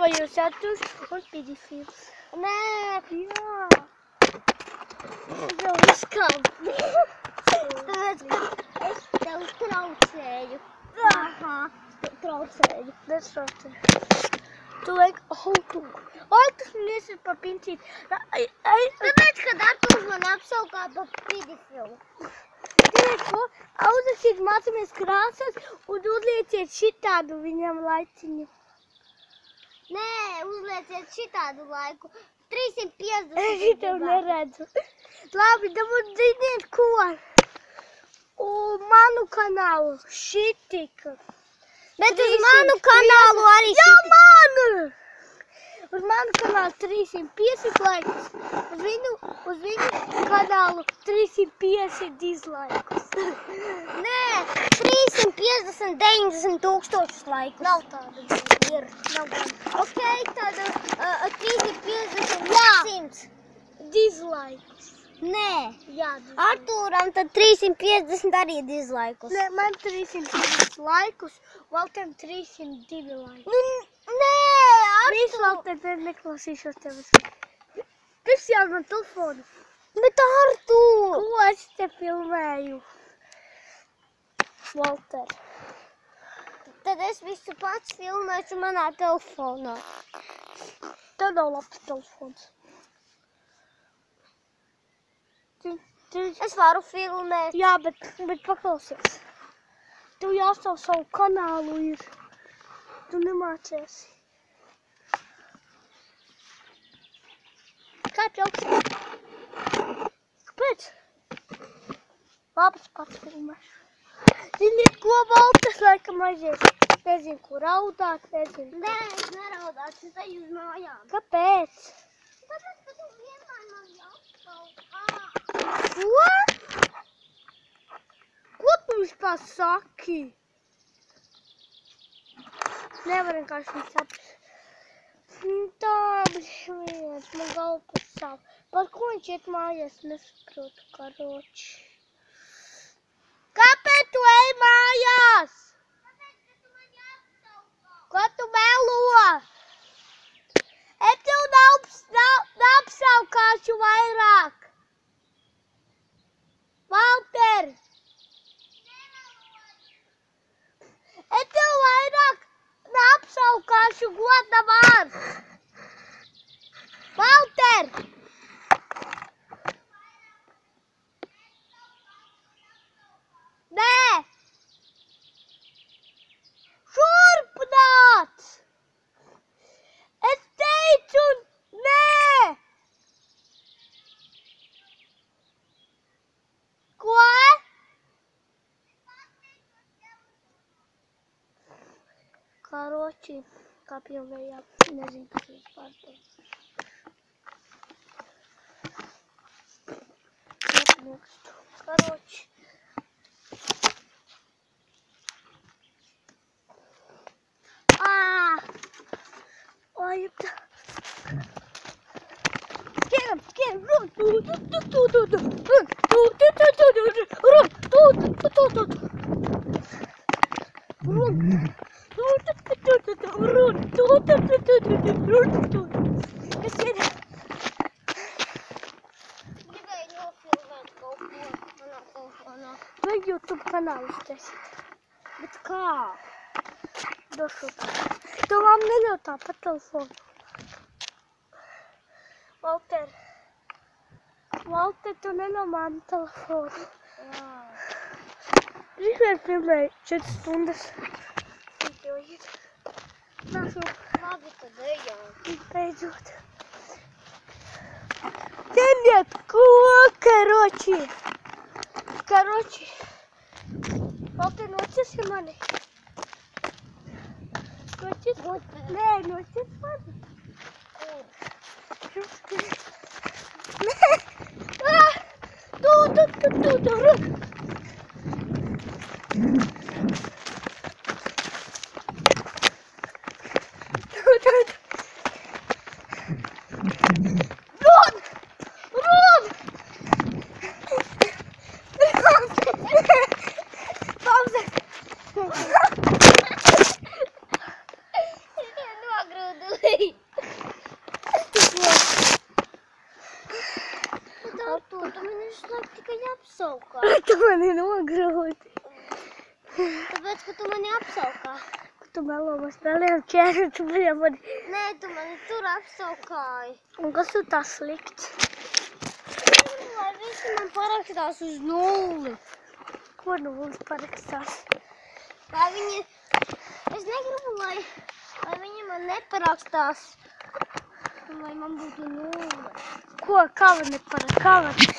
Gatavojos saturs un pedofils. Nē, Jā. Jau izkāp. tāpēc, ka es tev traucēju. Aha, traucēju. Netraucē. Tu liek, tas man iesver pa pincīt. Tāpēc, kad Artūrs man apsaukā pa pedofilu. Ko? Uzrakstīt mācāmies krāsas un uzlieciet šitādu viņam laiciņu. Nē, uzlieciet šitādu laiku. 350. Es tev neredzu. Labi, dabūt ziniet ko? Un manu kanālu šitika. Bet uz manu kanālu arī Jā, manu! Uz manu kanālu 350 laikus. Uz viņu kanālu 350 dislaikus. Nē, 350, 90 tūkstošus laikus. Nav tāda. Ir. Nav tāda. Ok, tad 350, 100. Dislaikus. Nē, Jā, Artūram tad 350 arī dislaikus. Nē, man 350 laikus, Valtiem 302 laikus. Nē, Visu Valtiem te neklausīšos tevis. Tas jau man telefonu. Bet Artūr! Ko es te filmēju? Valter. Tad es visu pats filmēšu manā telefonā. Tev nav labs telefons. Es varu filmēt. Jā, bet paklausies. Tev jāstāv savu kanālu ir. Tu nemācies. Kāpēc augstāk? Kāpēc? Labi, es pats filmēšu. Ziniet, ko Valters laikam aizies? Nezinu, ko raudāt, nezinu. Nē, es neraudāšu, es eju uz mājām. Kāpēc? Tāpēc, ka tu vienmēr man jāapsaukā. Ko? Ko tu vispār saki? Nevar vienkārši viņu saprast. Tā, viens, man galva sāp. Par ko viņš iet mājās, nesaprotu, karoči. Kāpēc tu ej mājās? Tāpēc, ka tu man jāapsaukā. Ko tu melo? Es tev neapsaukāšu vairāk. Valter! Es tev vairāk neapsaukāšu goda vārds. Valter! Nē! Šurp nāc! Es teicu, nē! Ko? Karoči, kāpjam vējā, nezinu, kas vispār to. Nepnukstu. Karoči. Ой, это... Скем, рун, Gribēju nofilmēt kaut ko manā telefonā. Vai YouTube kanālu uztaisīt? Bet kā? Došu tā. Tu man neļauj tā pa telefonu. Valter, tu neļauj manu telefonu. Jā. Vienmēr filmēju 4 stundas. Videojiet. Nāšu. Labi, tad ejam. Beidzot. Ziniet, ko, karoči? Valter, nocisi mani. Nocisi? Nē, nocisi mani. Nē. Tu, run. Nogrūdu. Tu man visu laiku tikai apsaukā. Tu mani nogrūti. Tāpēc, ka tu mani apsaukā. Tu melo mums neliem ķēri, tu bija mani. Nē, tu mani tur apsaukāji. Un kas tu tas slikts? Lai visi man parakstās uz 0. Ko nulles parakstās? Lai viņi... Es negribu, lai viņi man neparakstās. Un lai man būtu 0. Ko? Kā var neparakstās?